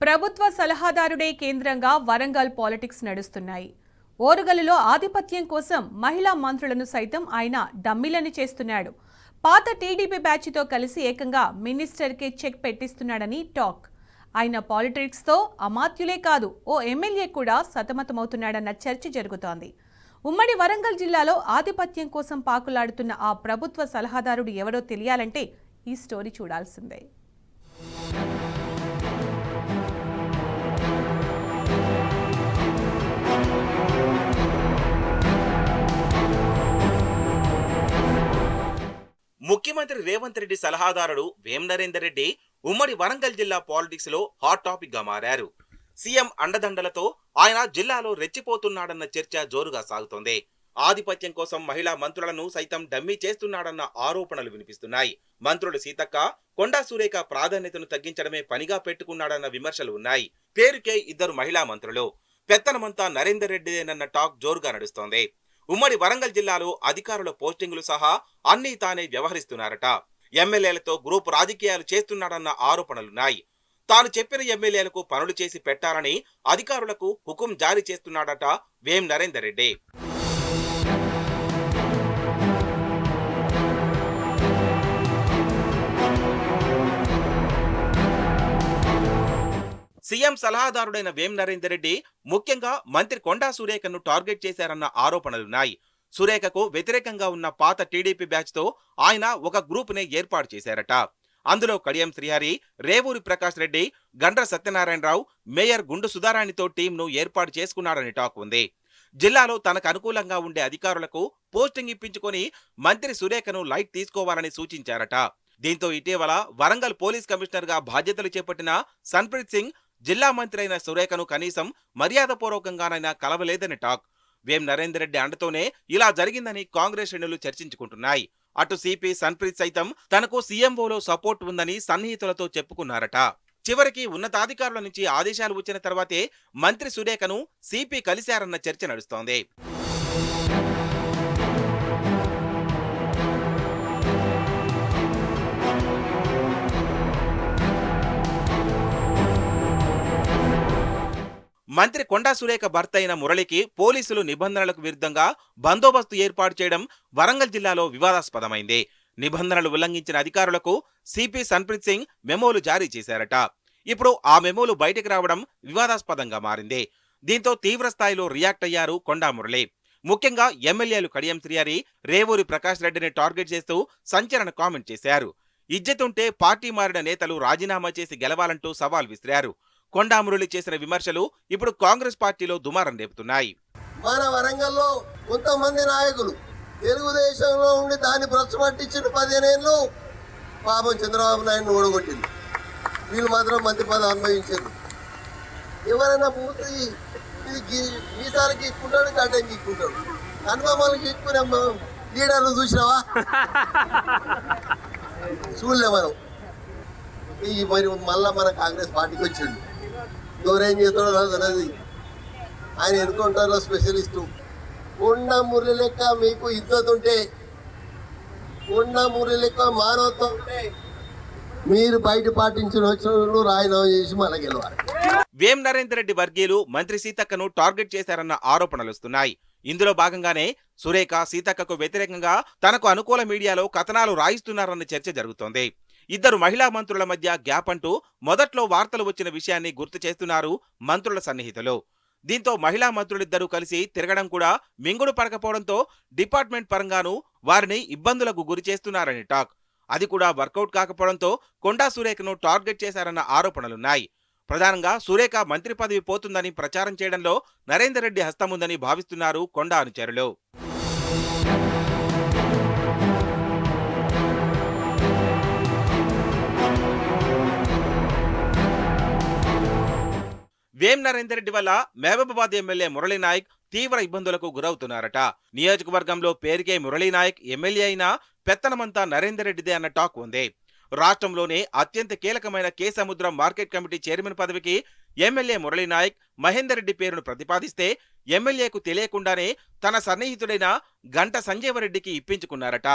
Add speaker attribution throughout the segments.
Speaker 1: ప్రభుత్వ సలహాదారుడే కేంద్రంగా వరంగల్ పాలిటిక్స్ నడుస్తున్నాయి. ఓరుగల్లులో ఆధిపత్యం కోసం మహిళా మంత్రులను సైతం ఆయన డమ్మీలని చేస్తున్నాడు. పాత టీడీపీ బ్యాచ్తో కలిసి ఏకంగా మినిస్టర్కే చెక్ పెట్టిస్తున్నాడని టాక్. ఆయన పాలిటిక్స్తో అమాత్యులే కాదు, ఓ ఎమ్మెల్యే కూడా సతమతమవుతున్నాడన్న చర్చ జరుగుతోంది. ఉమ్మడి వరంగల్ జిల్లాలో ఆధిపత్యం కోసం పాకులాడుతున్న ఆ ప్రభుత్వ సలహాదారుడు ఎవరో తెలియాలంటే ఈ స్టోరీ చూడాల్సిందే.
Speaker 2: ముఖ్యమంత్రి రేవంత్ రెడ్డి సలహాదారుడు వేం నరేందర్ రెడ్డి ఉమ్మడి వరంగల్ జిల్లా పాలిటిక్స్ లో హాట్ టాపిక్ గా మారారు. సీఎం అండదండలతో ఆయన జిల్లాలో రెచ్చిపోతున్నాడన్న చర్చ జోరుగా సాగుతోంది. ఆధిపత్యం కోసం మహిళా మంత్రులను సైతం డమ్మీ చేస్తున్నాడన్న ఆరోపణలు వినిపిస్తున్నాయి. మంత్రులు సీతక్క, కొండా సురేఖ ప్రాధాన్యతను తగ్గించడమే పనిగా పెట్టుకున్నాడన్న విమర్శలు ఉన్నాయి. పేరుకే ఇద్దరు మహిళా మంత్రులు, పెత్తనమంతా నరేందర్ రెడ్డిదేనన్న టాక్ జోరుగా నడుస్తోంది. ఉమ్మడి వరంగల్ జిల్లాలో అధికారుల పోస్టింగులు సహా అన్నీ తానే వ్యవహరిస్తున్నారట. ఎమ్మెల్యేలతో గ్రూప్ రాజకీయాలు చేస్తున్నాడన్న ఆరోపణలున్నాయి. తాను చెప్పిన ఎమ్మెల్యేలకు పనులు చేసి పెట్టాలని అధికారులకు హుకుం జారీ చేస్తున్నాడట వేం నరేందర్ రెడ్డి. సీఎం సలహాదారుడైన వేం నరేందర్ రెడ్డి ముఖ్యంగా మంత్రి కొండా సురేఖను టార్గెట్ చేశారన్న ఆరోపణలున్నాయి. సురేఖకు వ్యతిరేకంగా ఉన్న పాత టీడీపీ బ్యాచ్ తో ఆయన ఒక గ్రూప్ నే ఏర్పాటు చేశారట. అందులో కడియం శ్రీహరి, రేవూరి ప్రకాష్ రెడ్డి, గండ్ర సత్యనారాయణరావు, మేయర్ గుండు సుధారాణితో టీంను ఏర్పాటు చేసుకున్నాడని టాక్ ఉంది. జిల్లాలో తనకు అనుకూలంగా ఉండే అధికారులకు పోస్టింగ్ ఇప్పించుకొని మంత్రి సురేఖను లైట్ తీసుకోవాలని సూచించారట. దీంతో ఇటీవల వరంగల్ పోలీస్ కమిషనర్ గా బాధ్యతలు చేపట్టిన సన్ప్రీత్ సింగ్ జిల్లా మంత్రి అయిన సురేఖను కనీసం మర్యాదపూర్వకంగానైనా కలవలేదని టాక్. వేం నరేందర్ రెడ్డి అండతోనే ఇలా జరిగిందని కాంగ్రెస్ శ్రేణులు చర్చించుకుంటున్నాయి. అటు సిపి సన్ప్రీత్ సైతం తనకు సీఎంఓలో సపోర్ట్ ఉందని సన్నిహితులతో చెప్పుకున్నారట. చివరికి ఉన్నతాధికారుల నుంచి ఆదేశాలు వచ్చిన తర్వాతే మంత్రి సురేఖను సిపి కలిశారన్న చర్చ నడుస్తోంది. మంత్రి కొండా సురేఖ భర్త అయిన మురళికి పోలీసులు నిబంధనలకు విరుద్ధంగా బందోబస్తు ఏర్పాటు చేయడం వరంగల్ జిల్లాలో వివాదాస్పదమైంది. నిబంధనలు ఉల్లంఘించిన అధికారులకు సిపి సన్ప్రీత్ సింగ్ మెమోలు జారీ చేశారట. ఇప్పుడు ఆ మెమోలు బయటకు రావడం వివాదాస్పదంగా మారింది. దీంతో తీవ్ర స్థాయిలో రియాక్ట్ అయ్యారు కొండా మురళి. ముఖ్యంగా ఎమ్మెల్యేలు కడియం శ్రీహరి, రేవూరి ప్రకాష్ రెడ్డిని టార్గెట్ చేస్తూ సంచలన కామెంట్ చేశారు. ఇజ్జతుంటే పార్టీ మారిన నేతలు రాజీనామా చేసి గెలవాలంటూ సవాల్ విసిరారు. కొండా మురళి చేసిన విమర్శలు ఇప్పుడు కాంగ్రెస్ పార్టీలో దుమారం రేపుతున్నాయి.
Speaker 3: మన వరంగల్లో కొంతమంది నాయకులు తెలుగుదేశంలో ఉండి దాన్ని ప్రశ్నపట్టించిన 15 ఏళ్ళు పాపం చంద్రబాబు నాయుడు ఓడగొట్టింది. వీళ్ళు మాత్రం మంత్రి పదవి అనుభవించారు. ఎవరైనా పూర్తి ఇది గీసాలు గీక్కుంటాడు, గడ్డం గీక్కుంటాడు. అనుభవాలు గీక్కునే లీడర్లు చూసినావా? చూడలే మనం. ఈ మరి మళ్ళా మన కాంగ్రెస్ పార్టీకి వచ్చిండు. ఎవరేం చేస్తాడో తెలియదు. ఆయన ఎన్నుకుంటారో స్పెషలిస్టు. కొండా మురళి లెక్క మీకు ఇద్దరు ఉంటే, కొండా మురళి లెక్క మానవత్వం ఉంటే మీరు బయట పాటించిన వచ్చిన రాజీనామా చేసి మళ్ళీ గెలవాలి.
Speaker 2: వేం నరేందర్ రెడ్డి వర్గీయులు మంత్రి సీతక్కను టార్గెట్ చేశారన్న ఆరోపణలు వస్తున్నాయి. ఇందులో భాగంగానే సురేఖ సీతక్కకు వ్యతిరేకంగా తనకు అనుకూల మీడియాలో కథనాలు రాయిస్తున్నారన్న చర్చ జరుగుతోంది. ఇద్దరు మహిళా మంత్రుల మధ్య గ్యాప్ అంటూ మొదట్లో వార్తలు వచ్చిన విషయాన్ని గుర్తు చేస్తున్నారు మంత్రుల సన్నిహితులు. దీంతో మహిళా మంత్రులిద్దరూ కలిసి తిరగడం కూడా మింగుడు పడకపోవడంతో డిపార్ట్మెంట్ పరంగానూ వారిని ఇబ్బందులకు గురి చేస్తున్నారని టాక్. అది కూడా వర్కౌట్ కాకపోవడంతో కొండా సురేఖను టార్గెట్ చేశారన్న ఆరోపణలున్నాయి. ప్రధానంగా సురేఖ మంత్రి పదవి పోతుందని ప్రచారం చేయడంలో నరేందర్ రెడ్డి హస్తముందని భావిస్తున్నారు కొండా అనుచరులు. వేం నరేందర్ రెడ్డి వల్ల మహబూబాబాద్ ఎమ్మెల్యే మురళీనాయక్ తీవ్ర ఇబ్బందులకు గురవుతున్నారట. నియోజకవర్గంలో పేరుకే మురళీనాయక్ ఎమ్మెల్యే అయినా పెత్తనమంతా నరేందర్ రెడ్డిదే అన్న టాక్ ఉంది. రాష్ట్రంలోనే అత్యంత కీలకమైన కే సముద్రం మార్కెట్ కమిటీ చైర్మన్ పదవికి ఎమ్మెల్యే మురళీనాయక్ మహేందర్ రెడ్డి పేరును ప్రతిపాదిస్తే ఎమ్మెల్యేకు తెలియకుండానే తన సన్నిహితుడైన గంట సంజీవరెడ్డికి ఇప్పించుకున్నారట.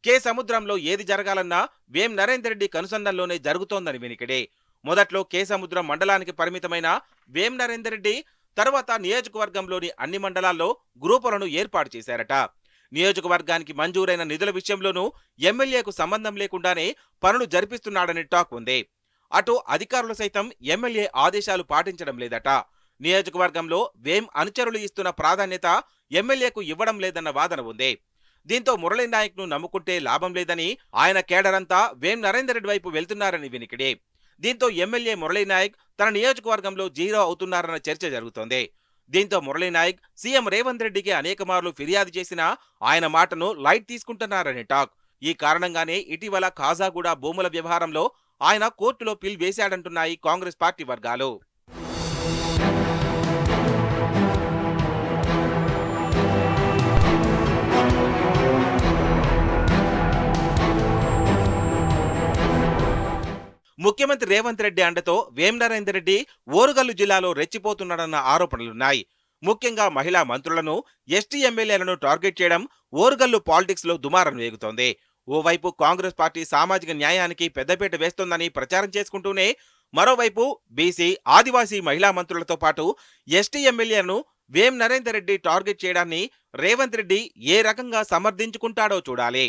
Speaker 2: కే సముద్రంలో ఏది జరగాలన్నా వేం నరేందర్ రెడ్డి కనుసంధానంలోనే జరుగుతోందని వినికిడే. మొదట్లో కేసముద్రం మండలానికి పరిమితమైన వేం నరేందర్ రెడ్డి తర్వాత నియోజకవర్గంలోని అన్ని మండలాల్లో గ్రూపులను ఏర్పాటు చేశారట. నియోజకవర్గానికి మంజూరైన నిధుల విషయంలోనూ ఎమ్మెల్యేకు సంబంధం లేకుండానే పనులు జరిపిస్తున్నాడని టాక్ ఉంది. అటు అధికారులు సైతం ఎమ్మెల్యే ఆదేశాలు పాటించడం లేదట. నియోజకవర్గంలో వేం అనుచరులు ఇస్తున్న ప్రాధాన్యత ఎమ్మెల్యేకు ఇవ్వడం లేదన్న వాదన ఉంది. దీంతో మురళీ నాయక్ ను నమ్ముకుంటే లాభం లేదని ఆయన కేడరంతా వేం నరేందర్ రెడ్డి వైపు వెళ్తున్నారని వినికిడి. దీంతో ఎమ్మెల్యే మురళీ నాయక్ తన నియోజకవర్గంలో జీరో అవుతున్నారన్న చర్చ జరుగుతోంది. దీంతో మురళీ నాయక్ సీఎం రేవంత్ రెడ్డికి అనేక మార్లు ఫిర్యాదు చేసినా ఆయన మాటను లైట్ తీసుకుంటున్నారని టాక్. ఈ కారణంగానే ఇటీవల ఖాజాగూడ భూముల వ్యవహారంలో ఆయన కోర్టులో పిల్ వేశాడంటున్నాయి కాంగ్రెస్ పార్టీ వర్గాలు. ముఖ్యమంత్రి రేవంత్ రెడ్డి అండతో వేం నరేందర్ రెడ్డి ఓరుగల్లు జిల్లాలో రెచ్చిపోతున్నాడన్న ఆరోపణలున్నాయి. ముఖ్యంగా మహిళా మంత్రులను, ఎస్టీ ఎమ్మెల్యేలను టార్గెట్ చేయడం ఓరుగల్లు పాలిటిక్స్ లో దుమారం వేగుతోంది. ఓవైపు కాంగ్రెస్ పార్టీ సామాజిక న్యాయానికి పెద్దపీట వేస్తోందని ప్రచారం చేసుకుంటూనే మరోవైపు బీసీ, ఆదివాసీ మహిళా మంత్రులతో పాటు ఎస్టీ ఎమ్మెల్యేలను వేం నరేందర్ రెడ్డి టార్గెట్ చేయడాన్ని రేవంత్ రెడ్డి ఏ రకంగా సమర్థించుకుంటాడో చూడాలి.